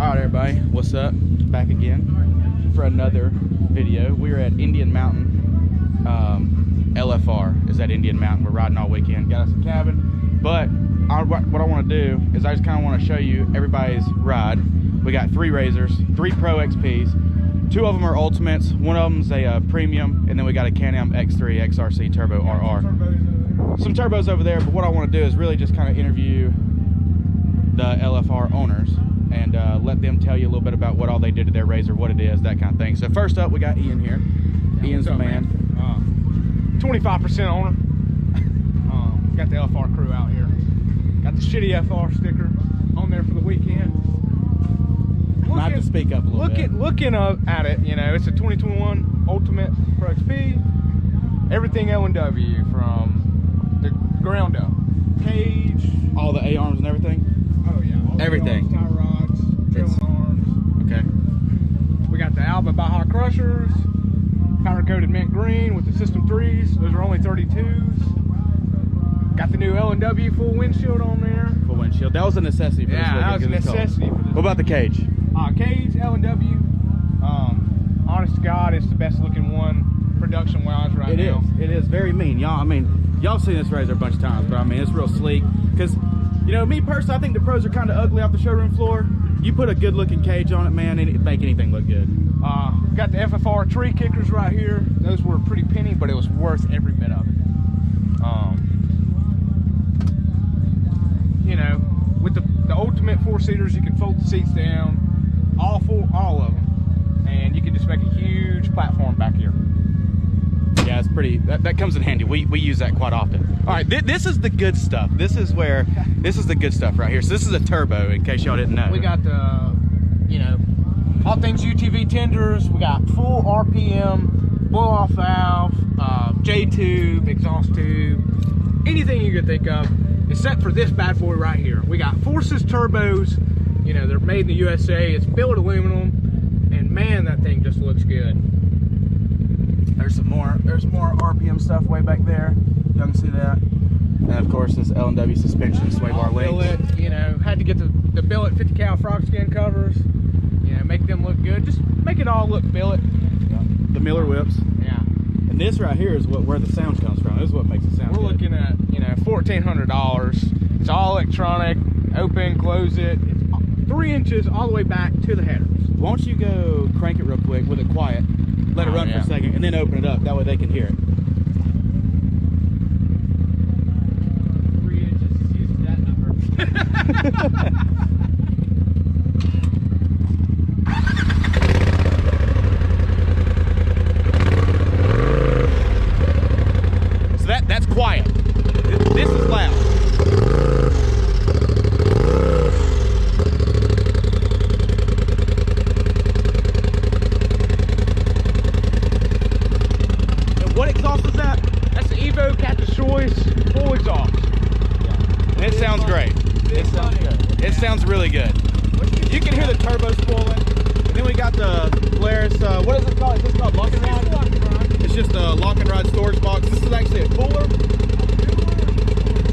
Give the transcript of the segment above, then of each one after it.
Alright everybody, what's up? Back again for another video. We're at Indian Mountain. LFR is at Indian Mountain. We're riding all weekend. Got us a cabin. But what I want to do is I just kind of want to show you everybody's ride. We got 3 razors, 3 Pro XPs. 2 of them are Ultimates. One of them's a Premium. And then we got a Can-Am X3 XRC Turbo RR. Some turbos over there, but what I want to do is really just kind of interview the LFR owners and let them tell you a little bit about what all they did to their razor, what it is, that kind of thing. So first up, we got Ian here. Ian's the man. 25% owner. Got the LFR crew out here. Got the shitty FR sticker on there for the weekend. Not to speak up a little bit. Looking at it, you know, it's a 2021 Ultimate Pro XP. Everything L&W from the ground up. Cage. All the A-arms and everything? Oh yeah. All everything. The arms, tie rods, trailing arms. Okay. We got the Alba Baja Crushers. Powder coated mint green with the System 3s. Those are only 32s. Got the new L&W full windshield on there. Full windshield. That was a necessity for this weekend. Yeah, that was a necessity for this. What about the cage? Cage, L&W. Honest to God, it's the best looking one production wise right now. It is very mean. Y'all, I mean, y'all seen this razor a bunch of times, but I mean, it's real sleek. Because, you know, me personally, I think the Pros are kind of ugly off the showroom floor. You put a good looking cage on it, man, and it'd make anything look good. Got the FFR tree kickers right here. Those were pretty penny, but it was worth every bit of it. You know, with the Ultimate 4-seaters, you can fold the seats down, all of them, and you can just make a huge platform back here. Yeah, it's pretty, that comes in handy. We use that quite often. All right, this is the good stuff. This is the good stuff right here. So this is a turbo, in case y'all didn't know. We got the, you know, all things UTV tenders. We got full RPM, blow-off valve, J-tube, exhaust tube, anything you could think of, except for this bad boy right here. We got Forces turbos. You know, they're made in the USA. It's billet aluminum, and man, that thing just looks good. There's more RPM stuff way back there. Y'all can see that. And of course, this L&W suspension sway bar links. Billet, you know, had to get the billet 50 cal frog skin covers. You know, make them look good. Just make it all look billet. Yeah. The Miller whips. Yeah. And this right here is where the sound comes from. This is what makes it sound good. We're looking at, you know, $1,400. It's all electronic. Open, close it. It's 3 inches all the way back to the headers. Why don't you go crank it real quick with it quiet, let it run for a second, and then open it up. That way they can hear it. 3 inches is used to that number. So that's quiet. This is loud. What exhaust is that? That's the Evo Captain's Choice full exhaust. And it sounds great. It sounds good. It sounds really good. You can hear the turbo spoiling. And then we got the Polaris, what is it called? Is this called lock and ride? It's just a lock and ride storage box. This is actually a cooler.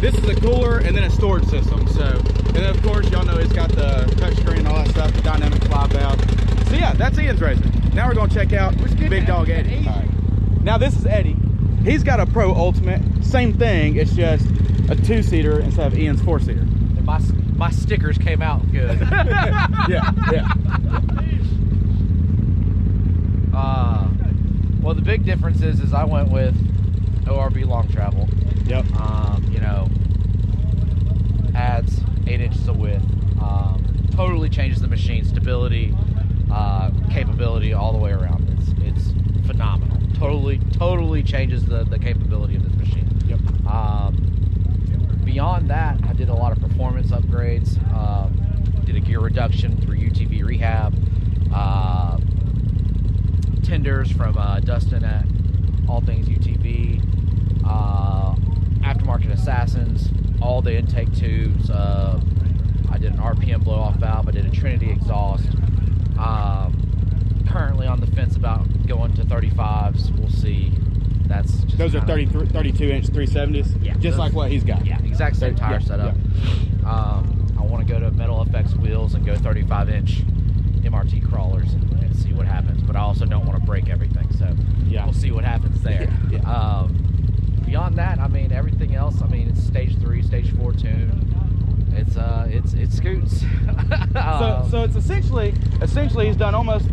This is a cooler and then a storage system. So, and then of course, y'all know it's got the touchscreen and all that stuff, the dynamic fly valve. So yeah, that's Ian's razor. Now we're gonna check out Big Dog Eddie. All right. Now this is Eddie. He's got a Pro Ultimate. Same thing, it's just a 2-seater instead of Ian's 4-seater. And my stickers came out good. Yeah. Well, the big difference is I went with ORB long travel. Yep. You know, adds 8 inches of width. Totally changes the machine stability, capability all the way around. It's phenomenal. Totally changes the capability of this machine. Yep. Beyond that, I did a lot of performance upgrades. Did a gear reduction through UTV rehab. Tenders from Dustin at All Things UTV. Aftermarket Assassins. All the intake tubes. I did an RPM blow-off valve. I did a Trinity exhaust. Currently on the fence about going to 35s. We'll see. That's just those are 32-inch 370s. Yeah, just like what he's got. Yeah, exact same tire setup. Yeah. I want to go to Metal FX wheels and go 35 35-inch MRT crawlers and see what happens. But I also don't want to break everything, so Yeah. we'll see what happens there. Yeah. Beyond that, I mean, everything else, I mean, it's stage 3, stage 4 tune. It scoots. So it's essentially he's done almost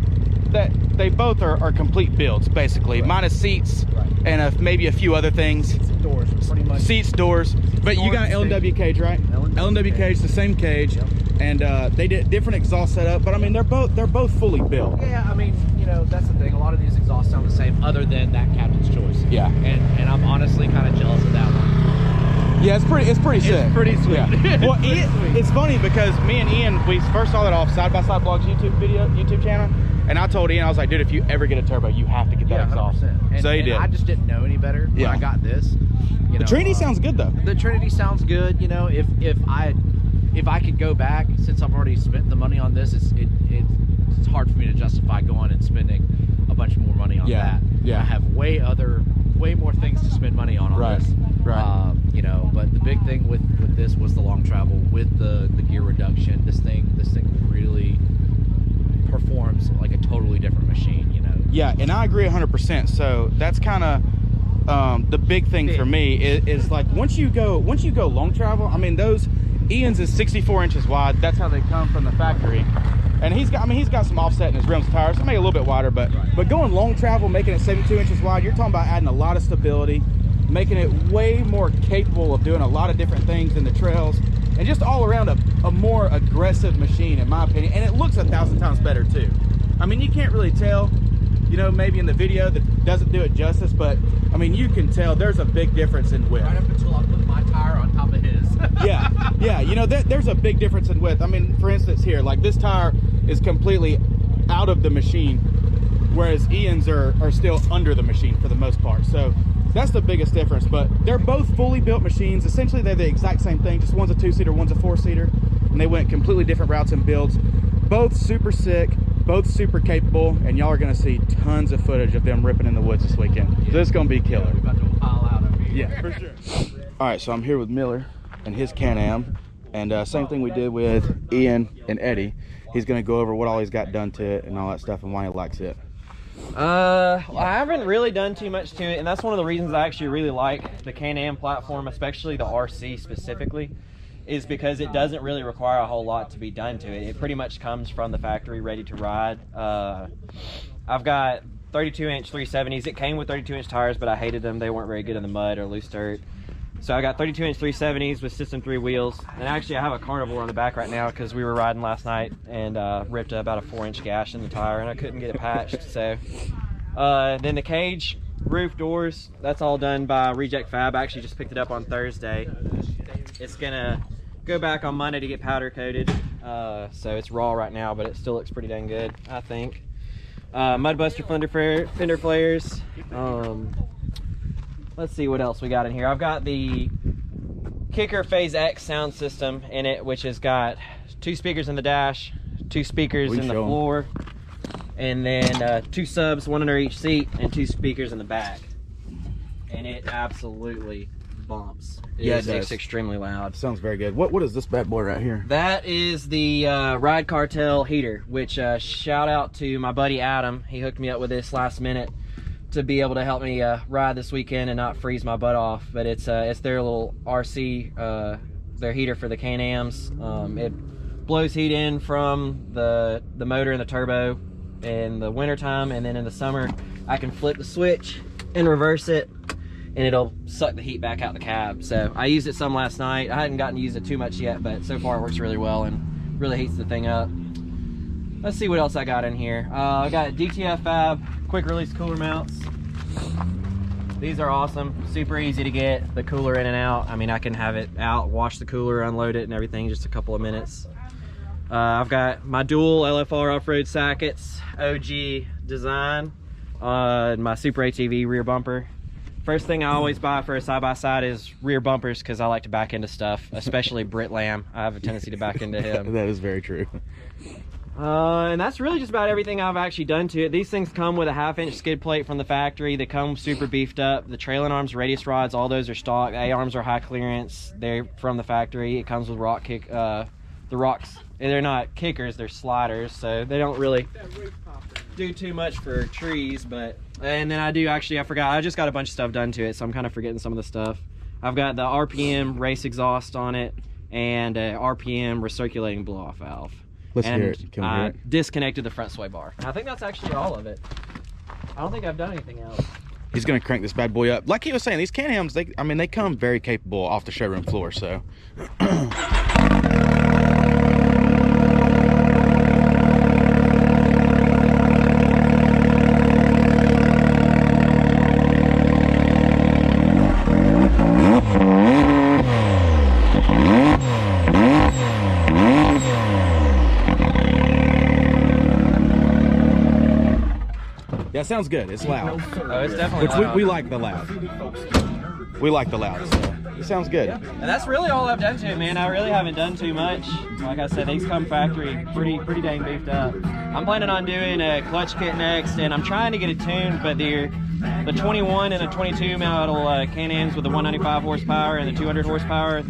that. They both are complete builds basically, minus seats and maybe a few other things. Seats and doors, pretty much. Seats, doors, but you got L&W cage, right? L&W cage, the same cage, and they did different exhaust setup. But I mean, they're both fully built. Yeah, I mean, you know, that's the thing. A lot of these exhausts sound the same, other than that captain's choice. Yeah. And I'm honestly kind of jealous of that one. Yeah, it's pretty sick. It's pretty sweet. Yeah. Well, it's funny because me and Ian, we first saw that off Side by Side Blogs YouTube channel, and I told Ian, I was like, dude, if you ever get a turbo, you have to get that exhaust. 100%. So he did. I just didn't know any better when I got this. You know, The Trinity sounds good though. The Trinity sounds good. You know, if I could go back, since I've already spent the money on this, it's hard for me to justify going and spending a bunch more money on that. Yeah. I have way more things to spend money on this. Right. You know, but the big thing with this was the long travel with the gear reduction. This thing really performs like a totally different machine, you know. Yeah, and I agree 100%. So that's kind of the big thing for me is like once you go long travel, I mean, those Ian's is 64 inches wide. That's how they come from the factory. And he's got some offset in his rims, tires, so make it a little bit wider, but going long travel, making it 72 inches wide, you're talking about adding a lot of stability, making it way more capable of doing a lot of different things in the trails, and just all around a more aggressive machine, in my opinion. And it looks 1,000 times better too. I mean, you can't really tell, you know, maybe in the video that doesn't do it justice, but I mean, you can tell there's a big difference in width. Right up until I put my tire on top of his. yeah, you know, there's a big difference in width. I mean, for instance here, like this tire is completely out of the machine, whereas Ian's are still under the machine for the most part. So that's the biggest difference, but they're both fully built machines. Essentially, they're the exact same thing, just one's a 2-seater, one's a 4-seater, and they went completely different routes and builds. Both super sick, both super capable, and y'all are gonna see tons of footage of them ripping in the woods this weekend. So this is gonna be killer. We're about to pile out over here. Yeah, for sure. All right, so I'm here with Miller and his Can-Am, and same thing we did with Ian and Eddie. He's gonna go over what all he's got done to it and all that stuff and why he likes it. Well, I haven't really done too much to it, and that's one of the reasons I actually really like the Can-Am platform, especially the RC specifically, is because it doesn't really require a whole lot to be done to it. It pretty much comes from the factory ready to ride. I've got 32-inch 370s. It came with 32-inch tires, but I hated them. They weren't very good in the mud or loose dirt. So I got 32-inch 370s with System 3 wheels. And actually I have a Carnivore on the back right now because we were riding last night and ripped about a 4-inch gash in the tire and I couldn't get it patched. So then the cage, roof, doors, that's all done by Reject Fab. I actually just picked it up on Thursday. It's gonna go back on Monday to get powder coated. So it's raw right now, but it still looks pretty dang good, I think. Mudbuster fender flares. Let's see what else we got in here. I've got the Kicker Phase X sound system in it, which has got 2 speakers in the dash, 2 speakers in the floor, and then 2 subs, 1 under each seat, and 2 speakers in the back. And it absolutely bumps. It's extremely loud. Sounds very good. What is this bad boy right here? That is the Ride Cartel heater, which shout out to my buddy Adam. He hooked me up with this last minute to be able to help me ride this weekend and not freeze my butt off. But it's their little RC, their heater for the Can-Ams. It blows heat in from the motor and the turbo in the wintertime, and then in the summer I can flip the switch and reverse it and it'll suck the heat back out the cab. So I used it some last night. I hadn't gotten to use it too much yet, but so far it works really well and really heats the thing up. Let's see what else I got in here. I got DTF Fab quick release cooler mounts. These are awesome, super easy to get the cooler in and out. I mean, I can have it out, wash the cooler, unload it and everything, just a couple of minutes. I've got my dual LFR-Off-road sockets, OG design, my Super ATV rear bumper. First thing I always buy for a side-by-side is rear bumpers because I like to back into stuff, especially Britt Lamb. I have a tendency to back into him. That is very true. And that's really just about everything I've actually done to it. These things come with a 1/2-inch skid plate from the factory. They come super beefed up. The trailing arms, radius rods, all those are stock. A-arms are high clearance. They're from the factory. It comes with rock kick, the rocks they're not kickers, they're sliders, so they don't really do too much for trees. But and then I forgot, I just got a bunch of stuff done to it, so I'm kind of forgetting some of the stuff. I've got the RPM race exhaust on it and a RPM recirculating blow-off valve. Let's hear it. Can we hear it? Disconnected the front sway bar. I think that's actually all of it. I don't think I've done anything else. He's gonna crank this bad boy up. Like he was saying, these Can-Ams, they come very capable off the showroom floor, so. Yeah, it sounds good. It's loud. Oh, it's definitely loud. We like the loud. We like the loud, so it sounds good. Yeah. And that's really all I've done to it, man. I really haven't done too much. Like I said, these come factory pretty dang beefed up. I'm planning on doing a clutch kit next, and I'm trying to get it tuned, but the 21 and the 22 model Can-Ams with the 195 horsepower and the 200 horsepower,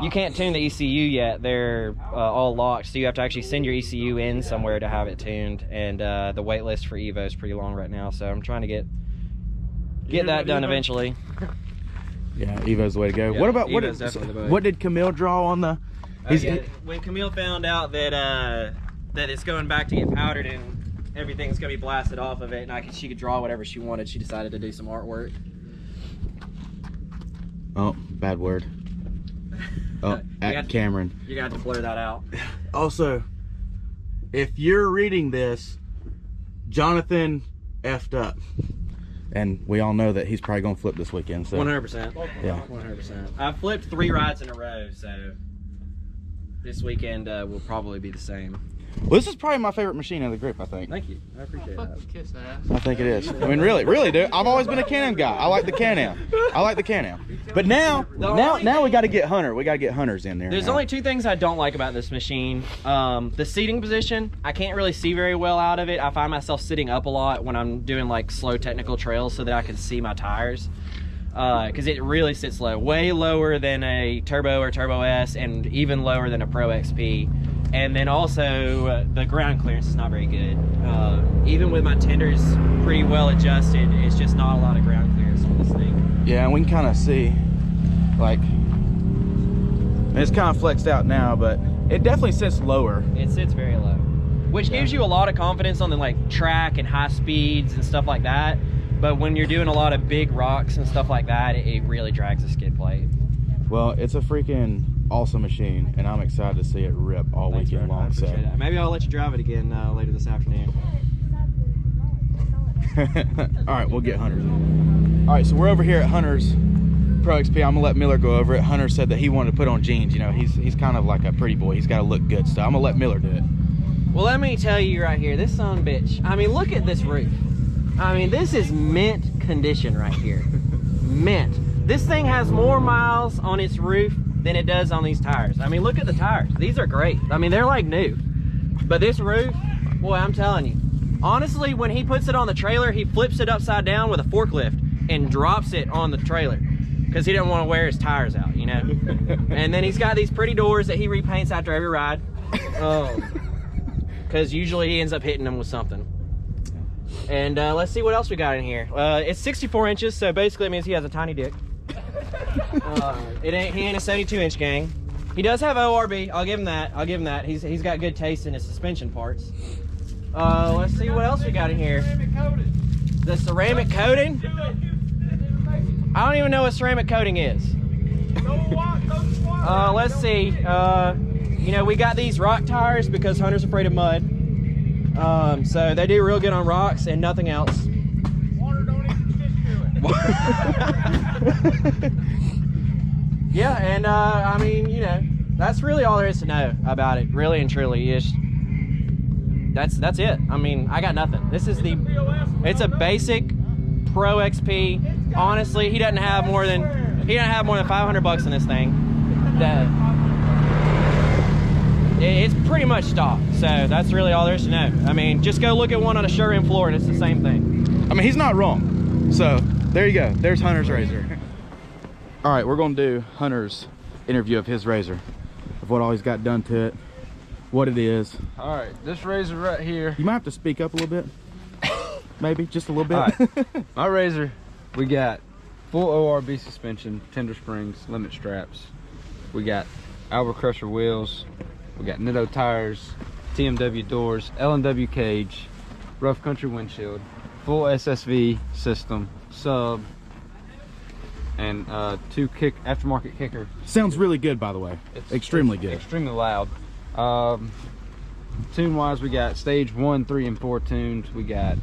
you can't tune the ECU yet. They're all locked, so you have to actually send your ECU in somewhere to have it tuned. And the wait list for Evo is pretty long right now, so I'm trying to get that done eventually. Yeah, Evo's the way to go. Yeah, what about what did Camille draw on the? When Camille found out that it's going back to get powdered and everything's gonna be blasted off of it, and she could draw whatever she wanted, she decided to do some artwork. Oh, bad word. Oh, at Cameron. You're gonna have to blur that out. Also, if you're reading this, Jonathan effed up. And we all know that he's probably going to flip this weekend. So 100%. Yeah. 100%. I've flipped 3 rides in a row, so this weekend will probably be the same. Well, this is probably my favorite machine of the group, I think. Thank you. I appreciate that. Kiss ass. I think it is. I mean, really, dude. I've always been a Can-Am guy. I like the Can-Am. But now we got to get Hunter. We got to get Hunters in there. There's only 2 things I don't like about this machine. The seating position, I can't really see very well out of it. I find myself sitting up a lot when I'm doing like slow technical trails so that I can see my tires. Because it really sits low, way lower than a Turbo or Turbo S, and even lower than a Pro XP. And then also the ground clearance is not very good. Even with my tenders pretty well adjusted, it's just not a lot of ground clearance on this thing. Yeah, and we can kind of see, like, it's kind of flexed out now, but it definitely sits lower. It sits very low, which gives you a lot of confidence on the like track and high speeds and stuff like that. But when you're doing a lot of big rocks and stuff like that, it really drags the skid plate. Well, it's a freaking awesome machine, and I'm excited to see it rip all weekend long. I appreciate it. Maybe I'll let you drive it again later this afternoon. All right, we'll get Hunter's. All right, so we're over here at Hunter's Pro XP. I'm gonna let Miller go over it. Hunter said that he wanted to put on jeans. You know, he's kind of like a pretty boy. He's got to look good, so I'm gonna let Miller do it. Well, let me tell you right here, this son of a bitch. I mean, look at this roof. I mean, this is mint condition right here. Mint. This thing has more miles on its roof than it does on these tires. I mean, look at the tires. These are great. I mean, they're like new. But this roof, boy, I'm telling you. Honestly, when he puts it on the trailer, he flips it upside down with a forklift and drops it on the trailer because he didn't want to wear his tires out, you know? And then he's got these pretty doors that he repaints after every ride. Because usually he ends up hitting them with something. And let's see what else we got in here. It's 64 inches, so basically it means he has a tiny dick. He ain't a 72-inch gang. He does have ORB. I'll give him that. He's got good taste in his suspension parts. Let's see what else we got in here. The ceramic coating. I don't even know what ceramic coating is. Let's see. You know, we got these rock tires because Hunter's afraid of mud. So they do real good on rocks and nothing else. Water don't even stick to it. Yeah, and I mean, you know, that's really all there is to know about it, really and truly. That's it. I mean, I got nothing. This is it's a basic Pro XP. Honestly, he doesn't have more than $500 in this thing. It's pretty much stock, so that's really all there is to know. I mean, just go look at one on a showroom floor and it's the same thing. I mean, he's not wrong. So there you go. There's Hunter's razor. All right, we're gonna do Hunter's interview of his razor, of what all he's got done to it. what it is. All right, this razor right here. You might have to speak up a little bit. Maybe just a little bit. All right. My razor, we got full ORB suspension, tender springs, limit straps. We got Albert Crusher wheels. We got Nitto tires, TMW doors, L&W cage, rough country windshield, full SSV system, sub, and two aftermarket kicker. Sounds really good, by the way. It's extremely good. Extremely loud. Tune wise, we got stage 1, 3, and 4 tunes. We got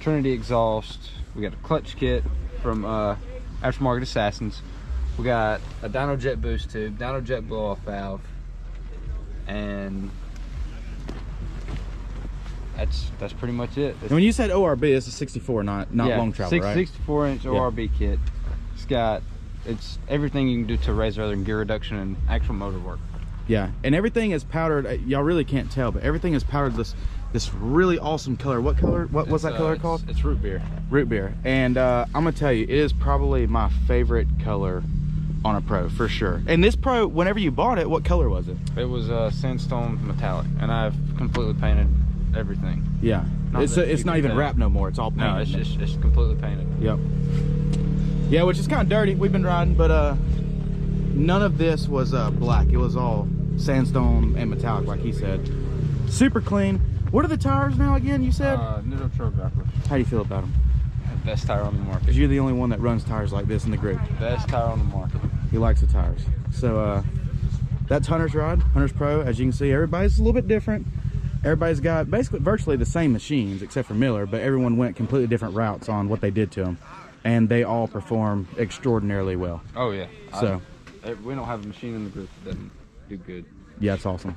Trinity exhaust. We got a clutch kit from Aftermarket Assassins. We got a dyno jet boost tube, dyno jet blow off valve, and that's pretty much it. And when you said ORB, it's a 64, not long travel, right? 64-inch ORB kit. It's everything you can do to a razor other than gear reduction and actual motor work. Yeah, and everything is powdered. Y'all really can't tell, but everything is powdered this really awesome color. What color? What's that color called? It's root beer. Root beer. And I'm gonna tell you, it is probably my favorite color on a Pro for sure. And this Pro, whenever you bought it, what color was it? It was sandstone metallic, and I've completely painted everything. Yeah, it's not even wrapped no more. It's all painted. No, it's completely painted. Yep. Yeah, which is kind of dirty. We've been riding, but none of this was black. It was all sandstone and metallic, like he said. Super clean. What are the tires now again, you said? Nitto Trail Grapplers. How do you feel about them? Best tire on the market. Because you're the only one that runs tires like this in the group. Best tire on the market. He likes the tires. So that's Hunter's ride, Hunter's Pro. As you can see, everybody's a little bit different. Everybody's got basically virtually the same machines except for Miller, but everyone went completely different routes on what they did to them. And they all perform extraordinarily well. Oh yeah. So we don't have a machine in the group that doesn't do good. yeah, it's awesome.